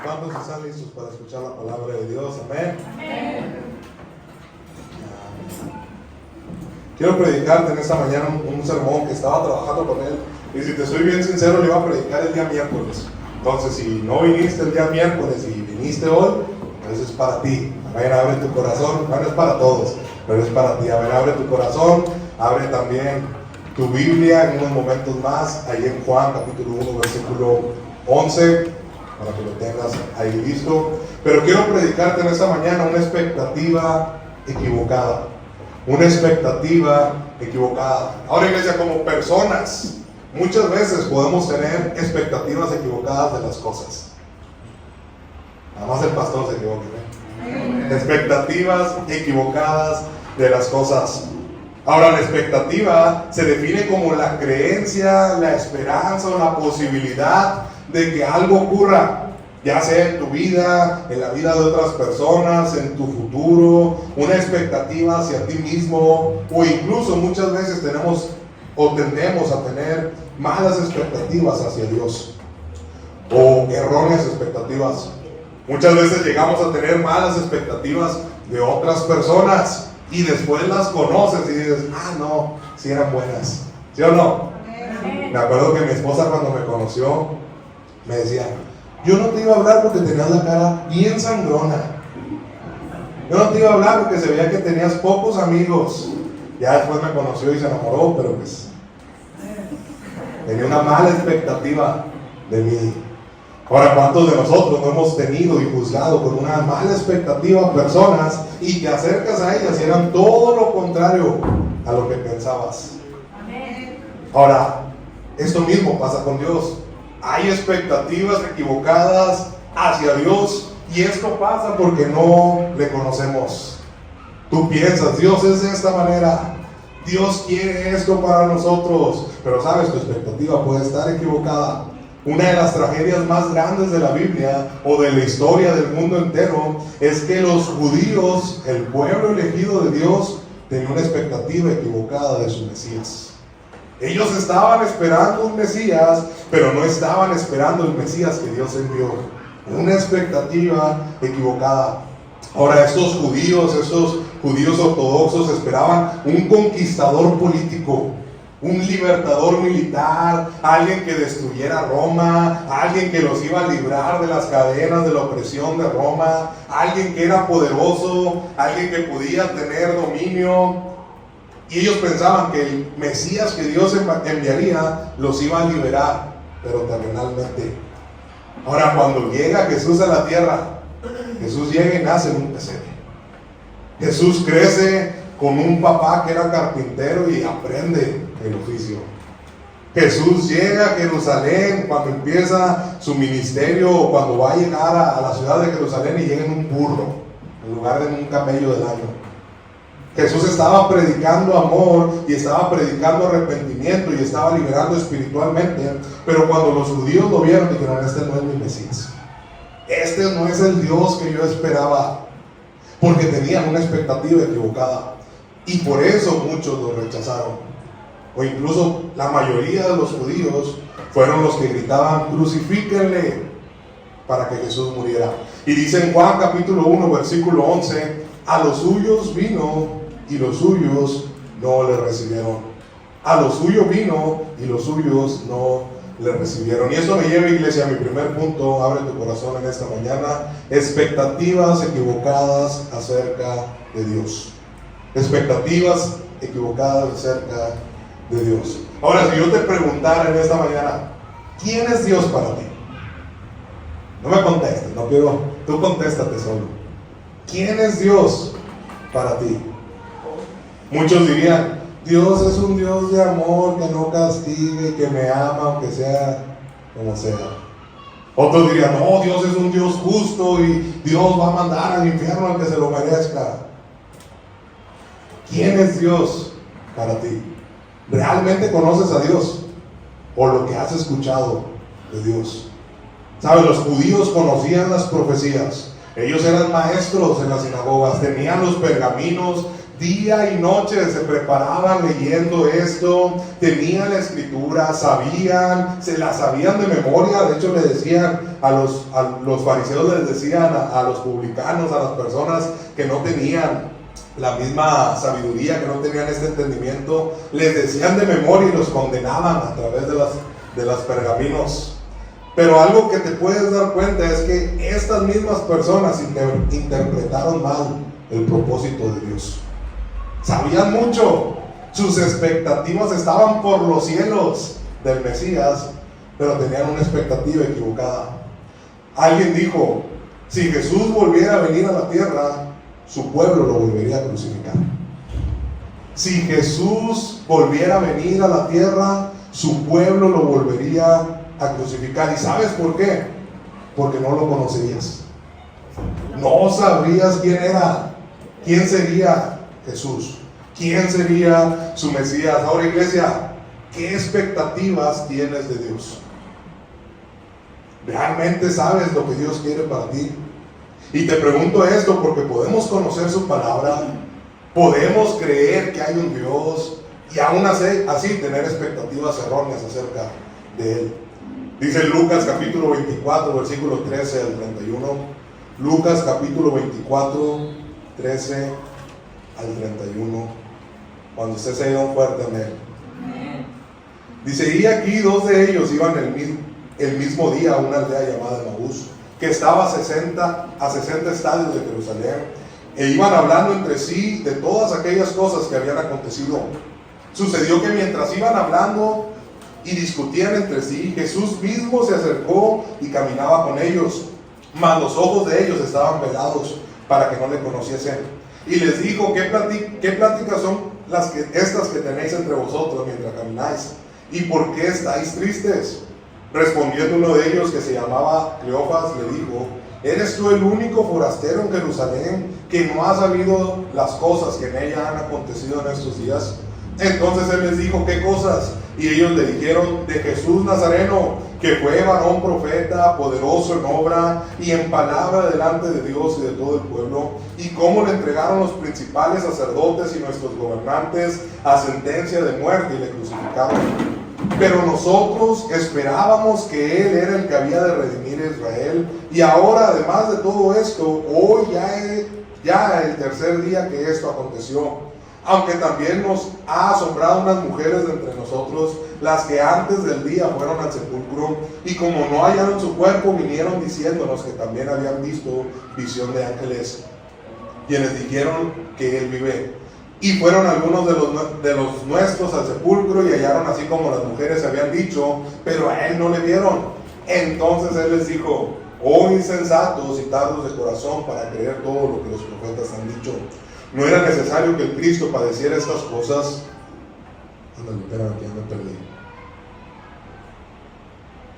¿Cuántos están listos para escuchar la palabra de Dios? Amén. Amén. Quiero predicarte en esta mañana un sermón que estaba trabajando con él. Y si te soy bien sincero, le iba a predicar el día miércoles. Entonces, si no viniste el día miércoles y viniste hoy, pues es para ti. Amén, abre tu corazón. Bueno, es para todos, pero es para ti. Amén, abre tu corazón. Abre también tu Biblia en unos momentos más. Ahí en Juan, capítulo 1, versículo 11, para que lo tengas ahí listo. Pero quiero predicarte en esta mañana una expectativa equivocada. Una expectativa equivocada. Ahora, iglesia, como personas, muchas veces podemos tener expectativas equivocadas de las cosas. Nada más el pastor se equivoca, ¿eh? Expectativas equivocadas de las cosas. Ahora, la expectativa se define como la creencia, la esperanza o la posibilidad de que algo ocurra, ya sea en tu vida, en la vida de otras personas, en tu futuro, una expectativa hacia ti mismo, o incluso muchas veces tenemos o tendemos a tener malas expectativas hacia Dios, o erróneas expectativas. Muchas veces llegamos a tener malas expectativas de otras personas, y después las conoces y dices, no, sí eran buenas, ¿sí o no? Me acuerdo que mi esposa, cuando me conoció, me decía, yo no te iba a hablar porque tenías la cara bien sangrona. Yo no te iba a hablar porque se veía que tenías pocos amigos. Ya después me conoció y se enamoró, pero pues tenía una mala expectativa de mí. Ahora, ¿cuántos de nosotros no hemos tenido y juzgado con una mala expectativa a personas y te acercas a ellas y eran todo lo contrario a lo que pensabas? Ahora, esto mismo pasa con Dios. Hay expectativas equivocadas hacia Dios, y esto pasa porque no le conocemos. Tú piensas, Dios es de esta manera, Dios quiere esto para nosotros, pero sabes, tu expectativa puede estar equivocada. Una de las tragedias más grandes de la Biblia o de la historia del mundo entero es que los judíos, el pueblo elegido de Dios, tenían una expectativa equivocada de su Mesías. Ellos estaban esperando un Mesías, pero no estaban esperando el Mesías que Dios envió. Una expectativa equivocada. Ahora, estos judíos ortodoxos esperaban un conquistador político, un libertador militar, alguien que destruyera Roma, alguien que los iba a librar de las cadenas de la opresión de Roma, alguien que era poderoso, alguien que podía tener dominio. Y ellos pensaban que el Mesías que Dios enviaría los iba a liberar, pero terrenalmente. Ahora, cuando llega Jesús a la tierra, Jesús llega y nace en un pesebre. Jesús crece con un papá que era carpintero y aprende el oficio. Jesús llega a Jerusalén cuando empieza su ministerio, o cuando va a llegar a la ciudad de Jerusalén, y llega en un burro en lugar de en un camello del año. Jesús estaba predicando amor y estaba predicando arrepentimiento y estaba liberando espiritualmente, pero cuando los judíos lo vieron, dijeron, este no es mi Mesías, este no es el Dios que yo esperaba, porque tenían una expectativa equivocada, y por eso muchos lo rechazaron, o incluso la mayoría de los judíos fueron los que gritaban, crucifíquenle, para que Jesús muriera. Y dice en Juan capítulo 1 versículo 11, a los suyos vino y los suyos no le recibieron. A los suyos vino y los suyos no le recibieron. Y eso me lleva, iglesia, a mi primer punto. Abre tu corazón en esta mañana. Expectativas equivocadas acerca de Dios. Expectativas equivocadas acerca de Dios. Ahora, si yo te preguntara en esta mañana, ¿quién es Dios para ti? No me contestes, no quiero, tú contéstate solo. ¿Quién es Dios para ti? Muchos dirían, Dios es un Dios de amor que no castiga y que me ama aunque sea como sea. Otros dirían, no, Dios es un Dios justo y Dios va a mandar al infierno al que se lo merezca. ¿Quién es Dios para ti? ¿Realmente conoces a Dios? ¿O lo que has escuchado de Dios? ¿Sabes? Los judíos conocían las profecías. Ellos eran maestros en las sinagogas, tenían los pergaminos Día y noche se preparaban leyendo esto, tenían la escritura, se la sabían de memoria. De hecho, le decían a los fariseos, les decían a los publicanos, a las personas que no tenían la misma sabiduría, que no tenían este entendimiento, les decían de memoria y los condenaban a través de las pergaminos. Pero algo que te puedes dar cuenta es que estas mismas personas interpretaron mal el propósito de Dios. Sabían mucho, sus expectativas estaban por los cielos del Mesías, pero tenían una expectativa equivocada. Alguien dijo: si Jesús volviera a venir a la tierra, su pueblo lo volvería a crucificar. Si Jesús volviera a venir a la tierra, su pueblo lo volvería a crucificar. ¿Y sabes por qué? Porque no lo conocerías. No sabrías quién era, quién sería Jesús, quién sería su Mesías. Ahora, iglesia, ¿qué expectativas tienes de Dios? ¿Realmente sabes lo que Dios quiere para ti? Y te pregunto esto porque podemos conocer su palabra, podemos creer que hay un Dios y aún así tener expectativas erróneas acerca de Él. Dice Lucas capítulo 24, versículo 13 al 31. Lucas capítulo 24, 13 al 31. Cuando usted se dio un fuerte amén. Dice: y aquí dos de ellos iban el mismo día a una aldea llamada Emaús, que estaba a 60 estadios de Jerusalén, e iban hablando entre sí de todas aquellas cosas que habían acontecido. Sucedió que mientras iban hablando y discutían entre sí, Jesús mismo se acercó y caminaba con ellos, mas los ojos de ellos estaban velados para que no le conociesen. Y les dijo: ¿qué pláticas son estas que tenéis entre vosotros mientras camináis? ¿Y por qué estáis tristes? Respondiendo uno de ellos, que se llamaba Cleofas, le dijo: ¿eres tú el único forastero en Jerusalén que no ha sabido las cosas que en ella han acontecido en estos días? Entonces él les dijo: ¿qué cosas? Y ellos le dijeron: de Jesús Nazareno, que fue varón profeta, poderoso en obra y en palabra delante de Dios y de todo el pueblo, y cómo le entregaron los principales sacerdotes y nuestros gobernantes a sentencia de muerte y le crucificaron. Pero nosotros esperábamos que Él era el que había de redimir a Israel. Y ahora, además de todo esto, hoy ya el tercer día que esto aconteció. Aunque también nos ha asombrado unas mujeres de entre nosotros, las que antes del día fueron al sepulcro, y como no hallaron su cuerpo, vinieron diciéndonos que también habían visto visión de ángeles, quienes dijeron que Él vive. Y fueron algunos de los nuestros al sepulcro y hallaron así como las mujeres habían dicho, pero a Él no le vieron. Entonces Él les dijo: oh insensatos y tardos de corazón para creer todo lo que los profetas han dicho. ¿No era necesario que el Cristo padeciera estas cosas? Espérame, que ya me perdí.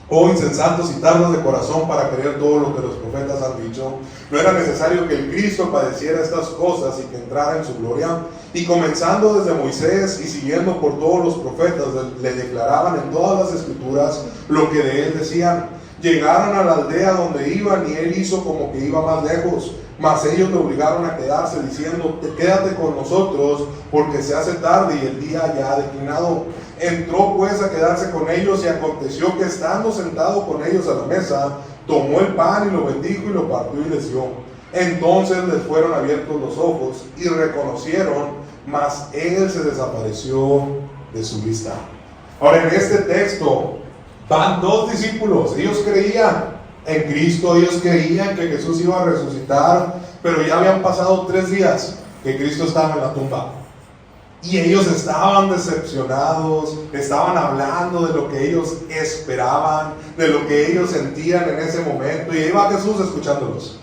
Oh insensatos y tardos de corazón para creer todo lo que los profetas han dicho. ¿No era necesario que el Cristo padeciera estas cosas y que entrara en su gloria? Y comenzando desde Moisés y siguiendo por todos los profetas, le declaraban en todas las escrituras lo que de él decían. Llegaron a la aldea donde iban y él hizo como que iba más lejos, mas ellos le obligaron a quedarse, diciendo: quédate con nosotros, porque se hace tarde y el día ya ha declinado. Entró pues a quedarse con ellos, y aconteció que estando sentado con ellos a la mesa, tomó el pan y lo bendijo y lo partió y les dio. Entonces les fueron abiertos los ojos y reconocieron, mas él se desapareció de su vista. Ahora, en este texto van dos discípulos. Ellos creían en Cristo, ellos creían que Jesús iba a resucitar, pero ya habían pasado 3 días que Cristo estaba en la tumba. Y ellos estaban decepcionados, estaban hablando de lo que ellos esperaban, de lo que ellos sentían en ese momento. Y ahí va Jesús escuchándolos.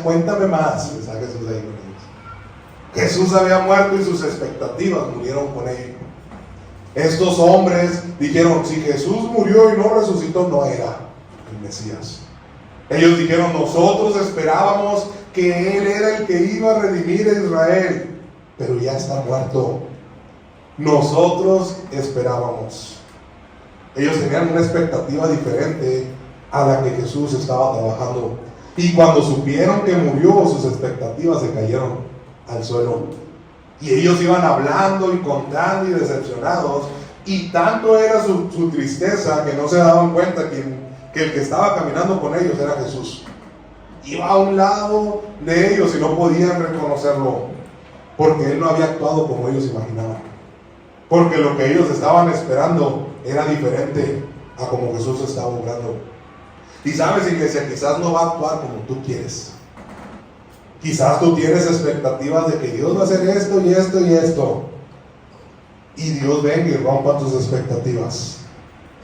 Cuéntame más, está Jesús ahí con ellos. Jesús había muerto y sus expectativas murieron con él. Estos hombres dijeron: si Jesús murió y no resucitó, no era el Mesías. Ellos dijeron: nosotros esperábamos que Él era el que iba a redimir a Israel, pero ya está muerto. Nosotros esperábamos. Ellos tenían una expectativa diferente a la que Jesús estaba trabajando. Y cuando supieron que murió, sus expectativas se cayeron al suelo. Y ellos iban hablando y contando y decepcionados, y tanto era su tristeza que no se daban cuenta que el que estaba caminando con ellos era Jesús. Iba a un lado de ellos y no podían reconocerlo, porque Él no había actuado como ellos imaginaban, porque lo que ellos estaban esperando era diferente a como Jesús estaba obrando. Y sabes, iglesia, quizás no va a actuar como tú quieres. Quizás tú tienes expectativas de que Dios va a hacer esto y esto y esto, y Dios venga y rompa tus expectativas.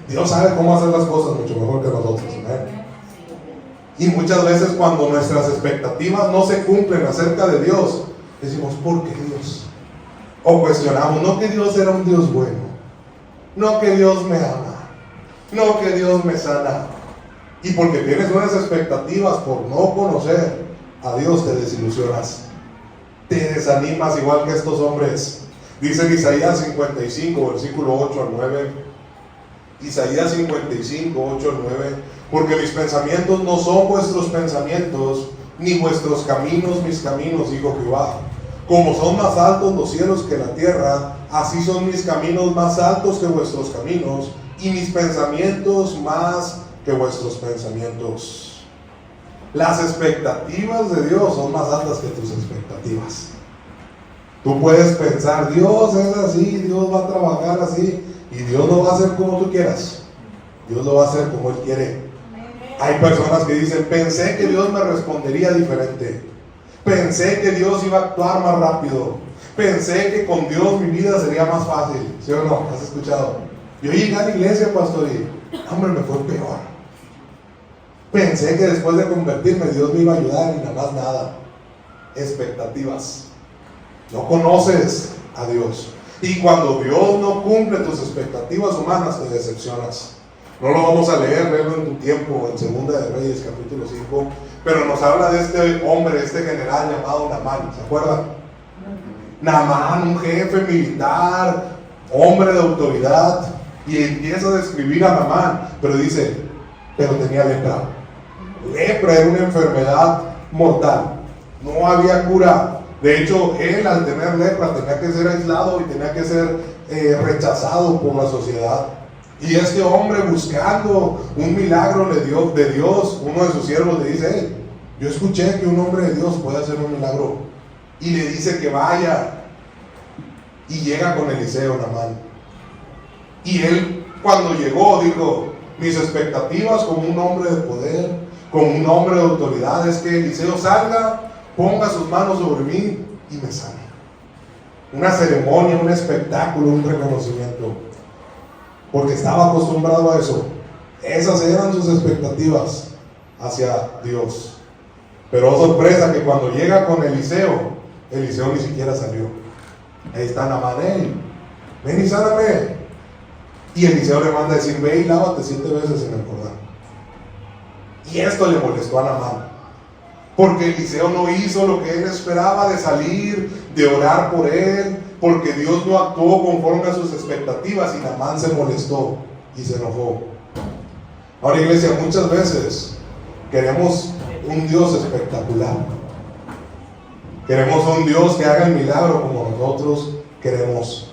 Dios sabe cómo hacer las cosas mucho mejor que nosotros, ¿eh? Y muchas veces cuando nuestras expectativas no se cumplen acerca de Dios, decimos, ¿por qué Dios? O cuestionamos, no que Dios era un Dios bueno, no que Dios me ama, no que Dios me sana. Y porque tienes unas expectativas por no conocer a Dios, te desilusionas, te desanimas igual que estos hombres. Dice en Isaías 55, versículo 8 al 9, Isaías 55, 8 al 9, porque mis pensamientos no son vuestros pensamientos, ni vuestros caminos mis caminos, dijo Jehová. Como son más altos los cielos que la tierra, así son mis caminos más altos que vuestros caminos, y mis pensamientos más que vuestros pensamientos. Las expectativas de Dios son más altas que tus expectativas. Tú puedes pensar, Dios es así, Dios va a trabajar así, y Dios no va a hacer como tú quieras. Dios lo va a hacer como Él quiere. Hay personas que dicen, pensé que Dios me respondería diferente. Pensé que Dios iba a actuar más rápido. Pensé que con Dios mi vida sería más fácil. ¿Sí o no? ¿Has escuchado? Yo llegué a la iglesia, pastor, y hombre, me fue peor. Pensé que después de convertirme Dios me iba a ayudar y nada más nada. Expectativas. No conoces a Dios. Y cuando Dios no cumple tus expectativas humanas, te decepcionas. No lo vamos a leer, léelo en tu tiempo, en Segunda de Reyes, capítulo 5. Pero nos habla de este hombre, este general llamado Naamán. ¿Se acuerdan? Naamán, un jefe militar, hombre de autoridad. Y empieza a describir a Naamán, pero dice, pero tenía lepra. Lepra era una enfermedad mortal. No había cura. De hecho, él al tener lepra tenía que ser aislado y tenía que ser rechazado por la sociedad. Y este hombre, buscando un milagro de Dios, uno de sus siervos le dice, hey, yo escuché que un hombre de Dios puede hacer un milagro. Y le dice que vaya. Y llega con Eliseo, Naamán. Y él, cuando llegó, dijo, mis expectativas como un hombre de poder, como un hombre de autoridad, es que Eliseo salga, ponga sus manos sobre mí y me sane. Una ceremonia, un espectáculo, un reconocimiento. Porque estaba acostumbrado a eso. Esas eran sus expectativas hacia Dios. Pero oh sorpresa, que cuando llega con Eliseo, Eliseo ni siquiera salió. Ahí está Naamán, ven y sáname. Y Eliseo le manda a decir, ve y lávate 7 veces en el Jordán. Y esto le molestó a Naamán, porque Eliseo no hizo lo que él esperaba de salir, de orar por él, porque Dios no actuó conforme a sus expectativas, y Naamán se molestó y se enojó. Ahora, iglesia, muchas veces queremos un Dios espectacular. Queremos un Dios que haga el milagro como nosotros queremos.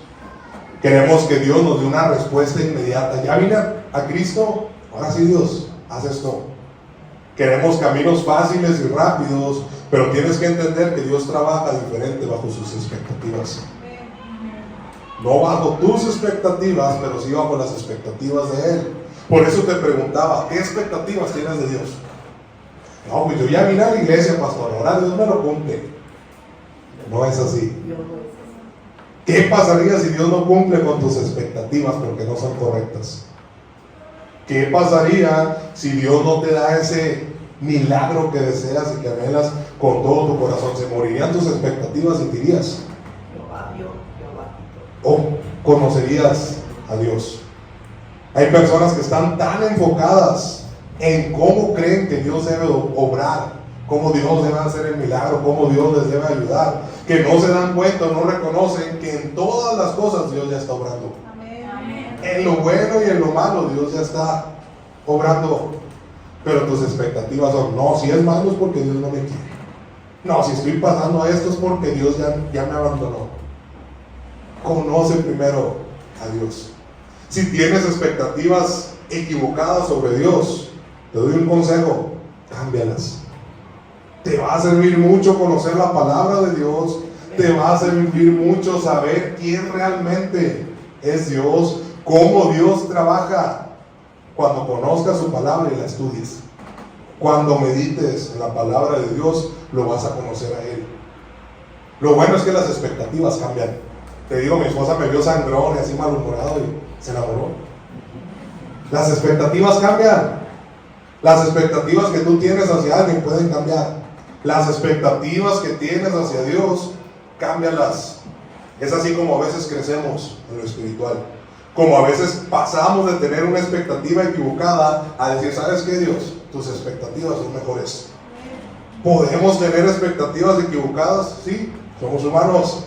Queremos que Dios nos dé una respuesta inmediata. Ya vine a Cristo, ahora sí Dios, haz esto. Queremos caminos fáciles y rápidos, pero tienes que entender que Dios trabaja diferente bajo sus expectativas. No bajo tus expectativas, pero sí bajo las expectativas de Él. Por eso te preguntaba, ¿qué expectativas tienes de Dios? No, pues yo ya vine a la iglesia, pastor, ahora Dios me lo cumple. No es así. ¿Qué pasaría si Dios no cumple con tus expectativas porque no son correctas? ¿Qué pasaría si Dios no te da ese milagro que deseas y que anhelas con todo tu corazón? ¿Se morirían tus expectativas y te irías? ¿O conocerías a Dios? Hay personas que están tan enfocadas en cómo creen que Dios debe obrar, cómo Dios debe hacer el milagro, cómo Dios les debe ayudar, que no se dan cuenta, no reconocen que en todas las cosas Dios ya está obrando. Amén. En lo bueno y en lo malo Dios ya está obrando. Pero tus expectativas son, no, si es malo es porque Dios no me quiere. No, si estoy pasando esto es porque Dios ya me abandonó. Conoce primero a Dios. Si tienes expectativas equivocadas sobre Dios, te doy un consejo: cámbialas. Te va a servir mucho conocer la palabra de Dios. Te va a servir mucho saber quién realmente es Dios, cómo Dios trabaja. Cuando conozcas su palabra y la estudies, cuando medites en la palabra de Dios, lo vas a conocer a Él. Lo bueno es que las expectativas cambian. Te digo, mi esposa me vio sangrón y así malhumorado y se enamoró. Las expectativas cambian. Las expectativas que tú tienes hacia alguien pueden cambiar. Las expectativas que tienes hacia Dios, cámbialas. Es así como a veces crecemos en lo espiritual. Como a veces pasamos de tener una expectativa equivocada a decir: ¿sabes qué, Dios? Tus expectativas son mejores. ¿Podemos tener expectativas equivocadas? Sí, somos humanos.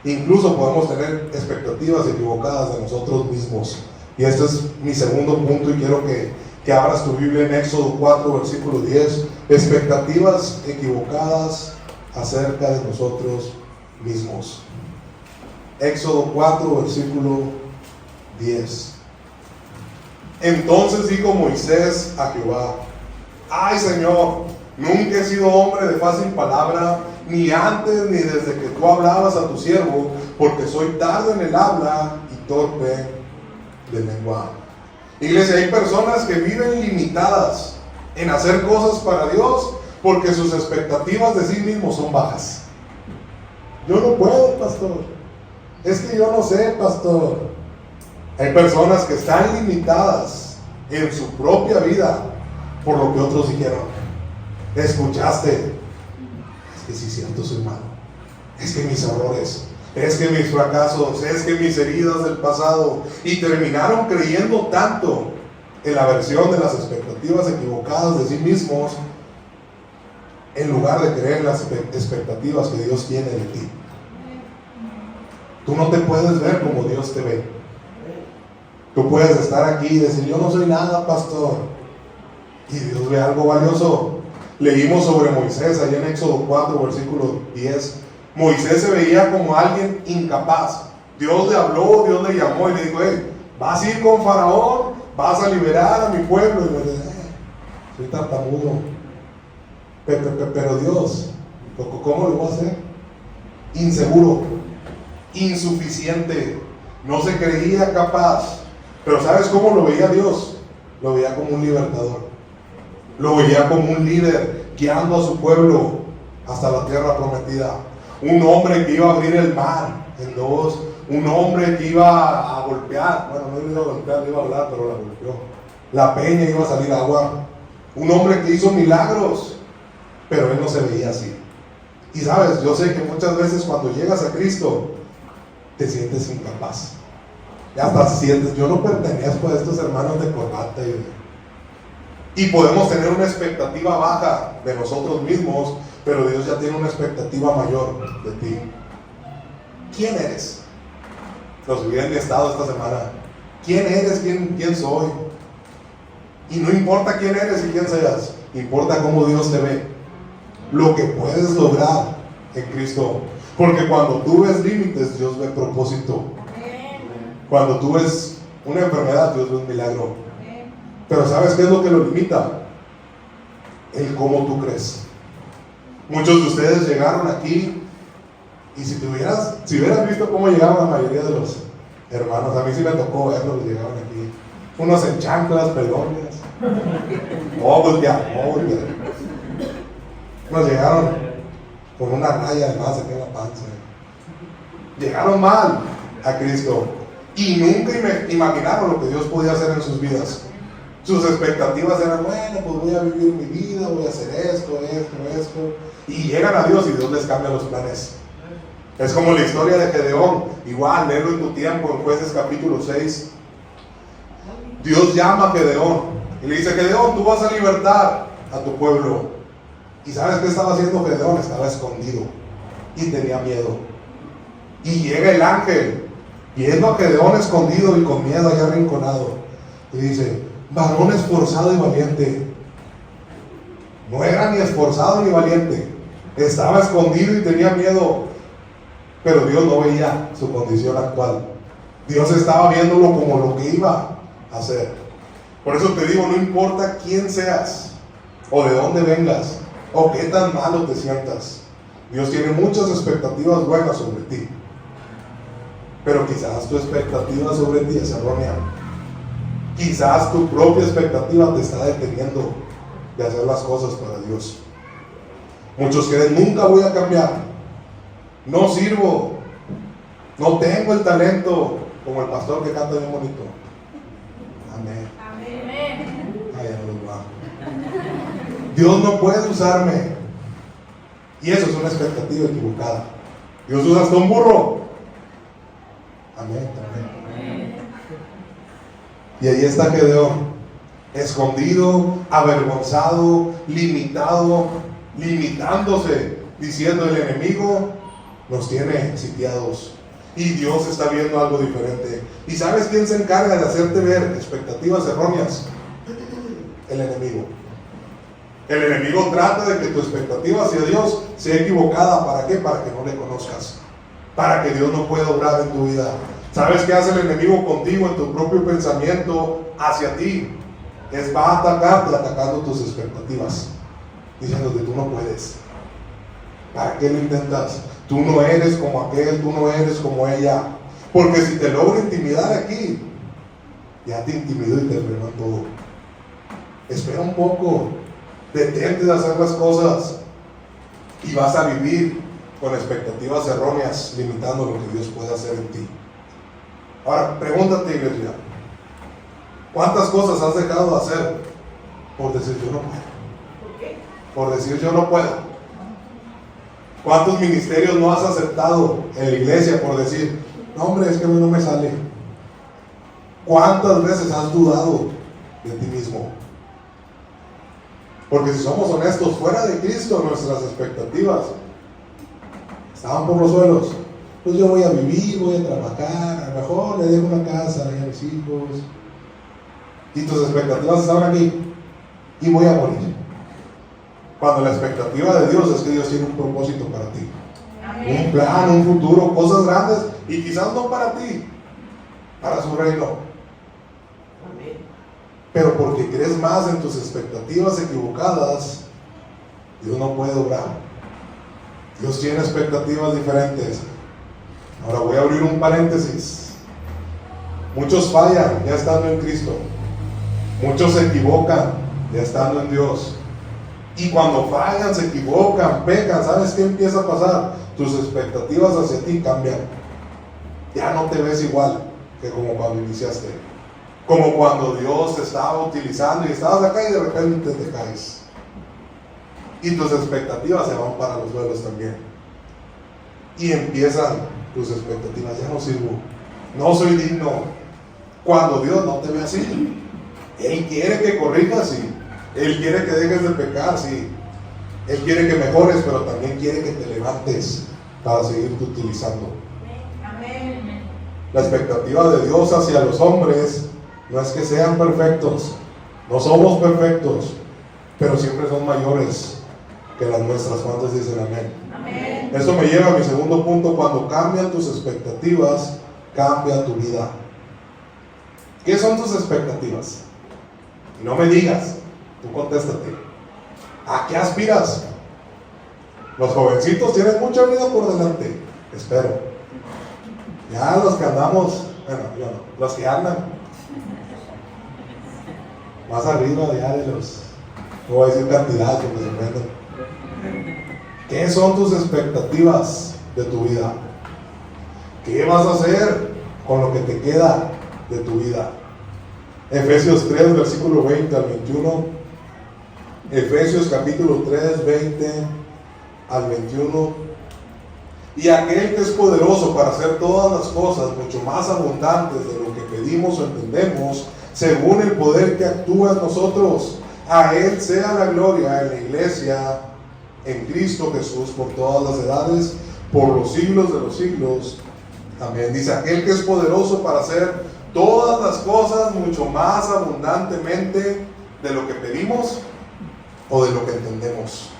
Incluso podemos tener expectativas equivocadas de nosotros mismos. Y este es mi segundo punto, y quiero que abras tu Biblia en Éxodo 4, versículo 10. Expectativas equivocadas acerca de nosotros mismos. Éxodo 4, versículo 10. Entonces dijo Moisés a Jehová: ay, Señor, nunca he sido hombre de fácil palabra, ni antes ni desde que tú hablabas a tu siervo, porque soy tardo en el habla y torpe de lengua. Iglesia, hay personas que viven limitadas en hacer cosas para Dios porque sus expectativas de sí mismos son bajas. Yo no puedo, pastor. Es que yo no sé, pastor. Hay personas que están limitadas en su propia vida por lo que otros dijeron. ¿Escuchaste? Es que sí, cierto, soy malo. Es que mis errores, es que mis fracasos, es que mis heridas del pasado. Y terminaron creyendo tanto en la versión de las expectativas equivocadas de sí mismos, en lugar de creer en las expectativas que Dios tiene de ti. Tú no te puedes ver como Dios te ve. Tú puedes estar aquí y decir: yo no soy nada, pastor, y Dios ve algo valioso. Leímos sobre Moisés allá en Éxodo 4, versículo 10. Moisés se veía como alguien incapaz. Dios le habló, Dios le llamó y le dijo: hey, vas a ir con Faraón, vas a liberar a mi pueblo. Y me dice: soy tartamudo. Pero Dios, ¿cómo lo voy a hacer? Inseguro, insuficiente, no se creía capaz. Pero ¿sabes cómo lo veía Dios? Lo veía como un libertador. Lo veía como un líder guiando a su pueblo hasta la tierra prometida. Un hombre que iba a abrir el mar en dos. Un hombre que iba a golpear. Bueno, no le iba a golpear, le iba a hablar, pero la golpeó. La peña iba a salir agua. Un hombre que hizo milagros, pero él no se veía así. Y sabes, yo sé que muchas veces cuando llegas a Cristo te sientes incapaz. Ya hasta sientes: yo no pertenezco a estos hermanos de corbata. Y podemos tener una expectativa baja de nosotros mismos, pero Dios ya tiene una expectativa mayor de ti. ¿Quién eres? Lo subí en mi estado esta semana. ¿Quién eres? ¿Quién soy? Y no importa quién eres y quién seas, importa cómo Dios te ve, lo que puedes lograr en Cristo. Porque cuando tú ves límites, Dios ve propósito. Cuando tú ves una enfermedad, Dios ve un milagro. Pero ¿sabes qué es lo que lo limita? El cómo tú crees. Muchos de ustedes llegaron aquí, y si hubieras visto cómo llegaron la mayoría de los hermanos, a mí sí me tocó verlos, llegaron aquí, unos en chanclas, pelones, ojos de amor, nos llegaron con una raya además aquí en la panza. Llegaron mal a Cristo y nunca imaginaron lo que Dios podía hacer en sus vidas. Sus expectativas eran: bueno, pues voy a vivir mi vida, voy a hacer esto. Y llegan a Dios y Dios les cambia los planes. Es como la historia de Gedeón. Igual, léelo en tu tiempo, en Jueces capítulo 6. Dios llama a Gedeón y le dice: Gedeón, tú vas a libertar a tu pueblo. ¿Y sabes qué estaba haciendo Gedeón? Estaba escondido y tenía miedo. Y llega el ángel, viendo a Gedeón escondido y con miedo allá arrinconado, y dice: varón esforzado y valiente. No era ni esforzado ni valiente, Estaba escondido y tenía miedo, pero Dios no veía su condición actual. Dios estaba viéndolo como lo que iba a hacer. Por eso te digo, no importa quién seas, o de dónde vengas, o qué tan malo te sientas, Dios tiene muchas expectativas buenas sobre ti. Pero quizás tu expectativa sobre ti es errónea. Quizás tu propia expectativa te está deteniendo de hacer las cosas para Dios. Muchos creen, nunca voy a cambiar, no sirvo, no tengo el talento, como el pastor que canta bien bonito. Amén. Amén. Ay, ya no lo va. Dios no puede usarme. Y eso es una expectativa equivocada. Dios usa hasta un burro. Amén, amén. Y ahí está Gedeón, escondido, avergonzado, limitado, limitándose, diciendo: el enemigo nos tiene sitiados y Dios está viendo algo diferente. ¿Y sabes quién se encarga de hacerte ver expectativas erróneas? El enemigo. El enemigo trata de que tu expectativa hacia Dios sea equivocada. ¿Para qué? Para que no le conozcas, para que Dios no pueda obrar en tu vida. ¿Sabes qué hace el enemigo contigo en tu propio pensamiento hacia ti? Va a atacarte, atacando tus expectativas, diciéndote: tú no puedes. ¿Para qué lo intentas? Tú no eres como aquel, tú no eres como ella. Porque si te logra intimidar aquí, ya te intimidó y te frenó todo. Espera un poco, detente de hacer las cosas y vas a vivir con expectativas erróneas, limitando lo que Dios puede hacer en ti. Ahora, pregúntate, iglesia, ¿cuántas cosas has dejado de hacer por decir yo no puedo? Por decir yo no puedo. ¿Cuántos ministerios no has aceptado en la iglesia por decir: no, hombre, es que a mí no me sale? ¿Cuántas veces has dudado de ti mismo? Porque si somos honestos, fuera de Cristo nuestras expectativas estaban por los suelos. Pues yo voy a vivir, voy a trabajar, a lo mejor le dejo una casa a mis hijos, y tus expectativas estaban aquí, y voy a morir. Cuando la expectativa de Dios es que Dios tiene un propósito para ti. Amén. Un plan, un futuro, cosas grandes, y quizás no para ti, para su reino. Amén. Pero porque crees más en tus expectativas equivocadas, Dios no puede obrar. Dios tiene expectativas diferentes. Ahora voy a abrir un paréntesis. Muchos fallan ya estando en Cristo. Muchos se equivocan ya estando en Dios. Y cuando fallan, se equivocan, pecan, ¿sabes qué empieza a pasar? Tus expectativas hacia ti cambian. Ya no te ves igual que como cuando iniciaste. Como cuando Dios te estaba utilizando y estabas acá y de repente te caes. Y tus expectativas se van para los suelos también. Y empiezan tus expectativas: ya no sirvo, no soy digno. Cuando Dios no te ve así. Él quiere que corrijas, sí. Él quiere que dejes de pecar, sí. Él quiere que mejores, pero también quiere que te levantes para seguirte utilizando. Amén. La expectativa de Dios hacia los hombres no es que sean perfectos. No somos perfectos, pero siempre son mayores que las nuestras. ¿Cuántos dicen amén? Amén. Esto me lleva a mi segundo punto. Cuando cambian tus expectativas, cambia tu vida. ¿Qué son tus expectativas? No me digas, tú contéstate. ¿A qué aspiras? Los jovencitos tienen mucha vida por delante, espero. Ya los que andamos, bueno, yo no, los que andan más arriba ya de los, no voy a decir cantidad porque se prenden. ¿Qué son tus expectativas de tu vida? ¿Qué vas a hacer con lo que te queda de tu vida? Efesios 3, versículo 20 al 21. Efesios capítulo 3, 20 al 21. Y aquel que es poderoso para hacer todas las cosas mucho más abundantes de lo que pedimos o entendemos, según el poder que actúa en nosotros, a Él sea la gloria en la iglesia, en Cristo Jesús, por todas las edades, por los siglos de los siglos. Amén. Dice: aquel que es poderoso para hacer todas las cosas mucho más abundantemente de lo que pedimos o de lo que entendemos.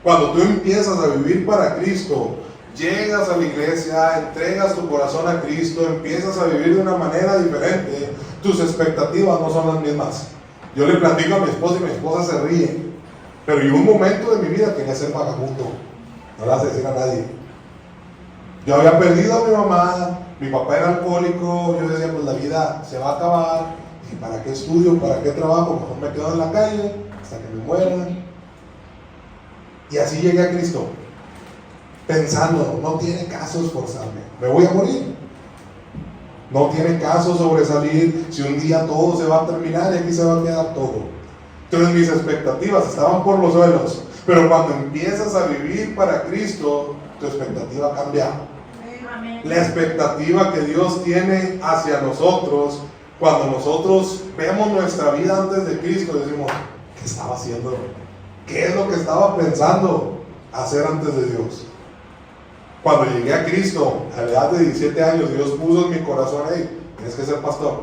Cuando tú empiezas a vivir para Cristo, llegas a la iglesia, entregas tu corazón a Cristo, empiezas a vivir de una manera diferente, tus expectativas no son las mismas. Yo le platico a mi esposa y mi esposa se ríe, pero en un momento de mi vida quería ser vagabundo, no le vas a decir a nadie. Yo había perdido a mi mamá, mi papá era alcohólico, yo decía, pues la vida se va a acabar, y ¿para qué estudio? ¿Para qué trabajo? Mejor me quedo en la calle hasta que me mueran. Y así llegué a Cristo, pensando, no tiene caso esforzarme, me voy a morir. No tiene caso sobresalir si un día todo se va a terminar y aquí se va a quedar todo. Entonces mis expectativas estaban por los suelos, pero cuando empiezas a vivir para Cristo, tu expectativa cambia. La expectativa que Dios tiene hacia nosotros, cuando nosotros vemos nuestra vida antes de Cristo, decimos, ¿qué estaba haciendo? ¿Qué es lo que estaba pensando hacer antes de Dios? Cuando llegué a Cristo, a la edad de 17 años, Dios puso en mi corazón, hey, tienes que ser pastor,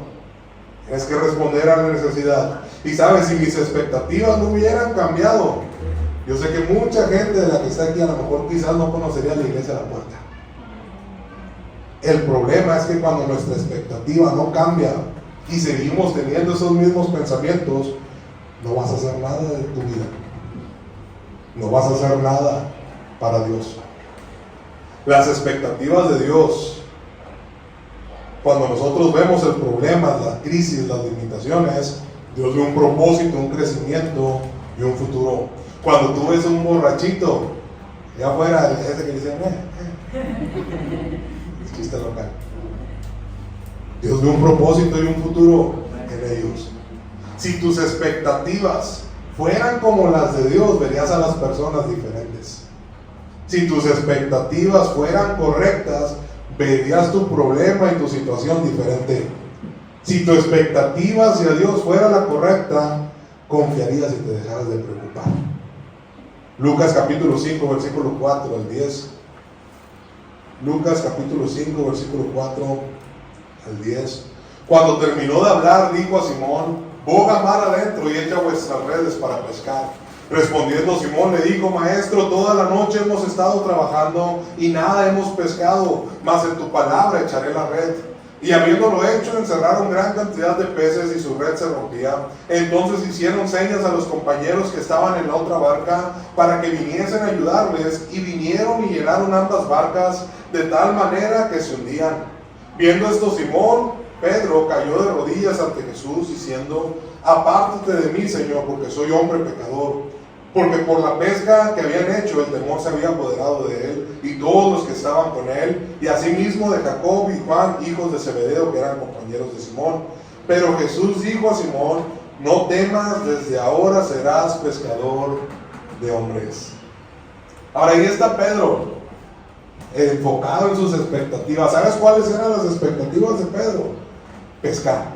tienes que responder a la necesidad. Y sabes, si mis expectativas no hubieran cambiado, yo sé que mucha gente de la que está aquí a lo mejor quizás no conocería la iglesia a la puerta. El problema es que cuando nuestra expectativa no cambia y seguimos teniendo esos mismos pensamientos, no vas a hacer nada de tu vida. No vas a hacer nada para Dios. Las expectativas de Dios, cuando nosotros vemos el problema, la crisis, las limitaciones, Dios ve un propósito, un crecimiento y un futuro. Cuando tú ves un borrachito, allá afuera, ese que le dicen, es chiste local. Dios ve un propósito y un futuro en ellos. Si tus expectativas fueran como las de Dios, verías a las personas diferentes. Si tus expectativas fueran correctas, verías tu problema y tu situación diferente. Si tu expectativa hacia Dios fuera la correcta, confiarías y te dejaras de preocupar. Lucas capítulo 5, versículo 4 al 10. Lucas capítulo 5, versículo 4 al 10. Cuando terminó de hablar, dijo a Simón, boga mar adentro y echa vuestras redes para pescar. Respondiendo Simón le dijo, maestro, toda la noche hemos estado trabajando y nada hemos pescado, mas en tu palabra echaré la red. Y habiéndolo hecho, encerraron gran cantidad de peces y su red se rompía. Entonces hicieron señas a los compañeros que estaban en la otra barca para que viniesen a ayudarles, y vinieron y llenaron ambas barcas de tal manera que se hundían. Viendo esto, Simón Pedro cayó de rodillas ante Jesús diciendo, apártate de mí, Señor, porque soy hombre pecador. Porque por la pesca que habían hecho, el temor se había apoderado de él y todos los que estaban con él, y asimismo de Jacob y Juan, hijos de Zebedeo, que eran compañeros de Simón. Pero Jesús dijo a Simón, no temas, desde ahora serás pescador de hombres. Ahora ahí está Pedro, enfocado en sus expectativas. ¿Sabes cuáles eran las expectativas de Pedro? Pescar.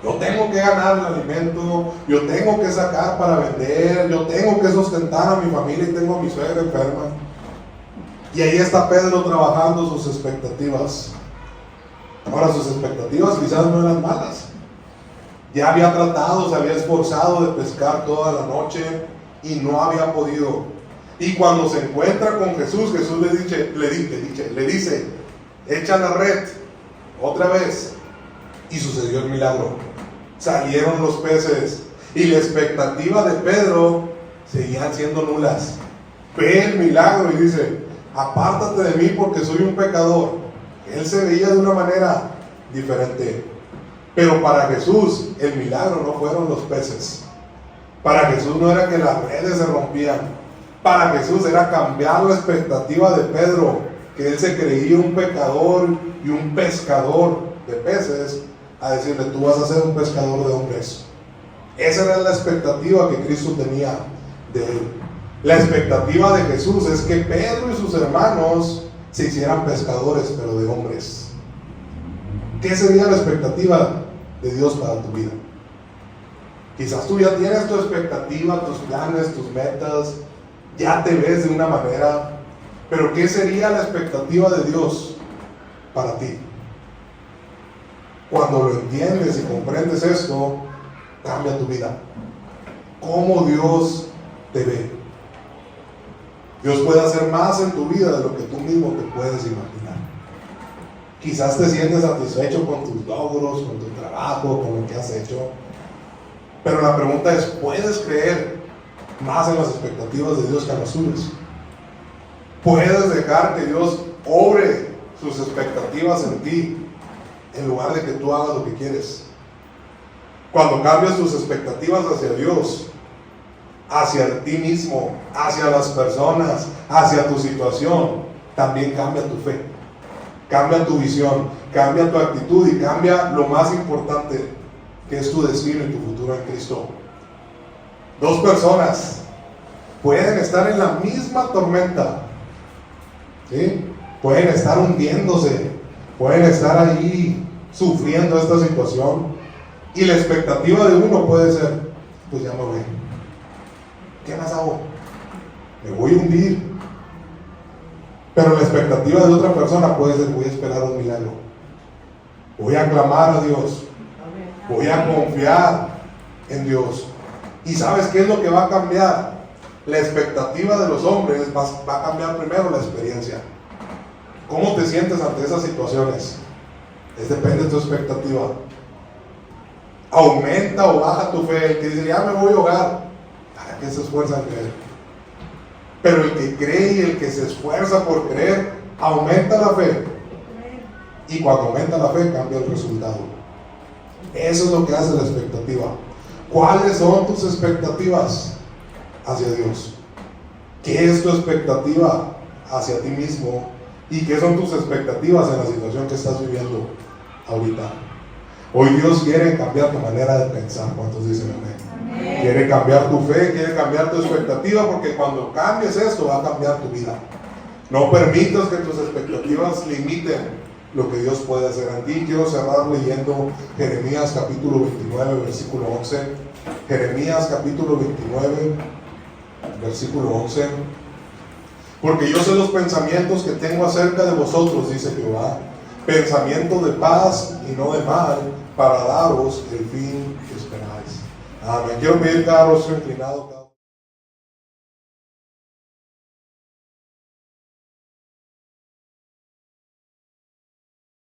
Yo tengo que ganar el alimento, yo tengo que sacar para vender, yo tengo que sustentar a mi familia y tengo a mi suegra enferma. Y ahí está Pedro trabajando sus expectativas. Ahora, sus expectativas quizás no eran malas. Ya había tratado, se había esforzado de pescar toda la noche y no había podido. Y cuando se encuentra con Jesús, Jesús le dice, echa la red otra vez. Y sucedió el milagro. Salieron los peces y la expectativa de Pedro seguían siendo nulas. Ve el milagro y dice, apártate de mí porque soy un pecador. Él se veía de una manera diferente. Pero para Jesús el milagro no fueron los peces. Para Jesús no era que las redes se rompían. Para Jesús era cambiar la expectativa de Pedro, que él se creía un pecador y un pescador de peces, a decirle, tú vas a ser un pescador de hombres. Esa era la expectativa que Cristo tenía de él. La expectativa de Jesús es que Pedro y sus hermanos se hicieran pescadores, pero de hombres. ¿Qué sería la expectativa de Dios para tu vida? Quizás tú ya tienes tu expectativa, tus planes, tus metas, ya te ves de una manera, pero ¿qué sería la expectativa de Dios para ti? Cuando lo entiendes y comprendes esto, cambia tu vida. ¿Cómo Dios te ve? Dios puede hacer más en tu vida de lo que tú mismo te puedes imaginar. Quizás te sientes satisfecho con tus logros, con tu trabajo, con lo que has hecho. Pero la pregunta es, ¿puedes creer más en las expectativas de Dios que en las suyas? ¿Puedes dejar que Dios obre sus expectativas en ti en lugar de que tú hagas lo que quieres? Cuando cambias tus expectativas hacia Dios, hacia ti mismo, hacia las personas, hacia tu situación, también cambia tu fe, cambia tu visión, cambia tu actitud y cambia lo más importante, que es tu destino y tu futuro en Cristo. Dos personas pueden estar en la misma tormenta, ¿sí? Pueden estar hundiéndose, pueden estar ahí sufriendo esta situación, y la expectativa de uno puede ser, pues ya me voy, ¿qué más hago? Me voy a hundir. Pero la expectativa de otra persona puede ser, voy a esperar un milagro, voy a clamar a Dios, voy a confiar en Dios. ¿Y sabes qué es lo que va a cambiar? La expectativa de los hombres va a cambiar primero la experiencia. ¿Cómo te sientes ante esas situaciones? Depende de tu expectativa. Aumenta o baja tu fe. El que dice, ya me voy a ahogar, ¿para qué se esfuerza en creer? Pero el que cree y el que se esfuerza por creer, aumenta la fe. Y cuando aumenta la fe, cambia el resultado. Eso es lo que hace la expectativa. ¿Cuáles son tus expectativas hacia Dios? ¿Qué es tu expectativa hacia ti mismo? ¿Y qué son tus expectativas en la situación que estás viviendo ahorita? Hoy Dios quiere cambiar tu manera de pensar. ¿Cuántos dicen amén? Quiere cambiar tu fe, quiere cambiar tu expectativa, porque cuando cambies esto va a cambiar tu vida. No permitas que tus expectativas limiten lo que Dios puede hacer en ti. Quiero cerrar leyendo Jeremías capítulo 29, versículo 11. Jeremías capítulo 29, versículo 11. Porque yo sé los pensamientos que tengo acerca de vosotros, dice Jehová, pensamiento de paz y no de mal, para daros el fin que esperáis. Amén. Quiero pedir cada rostro inclinado.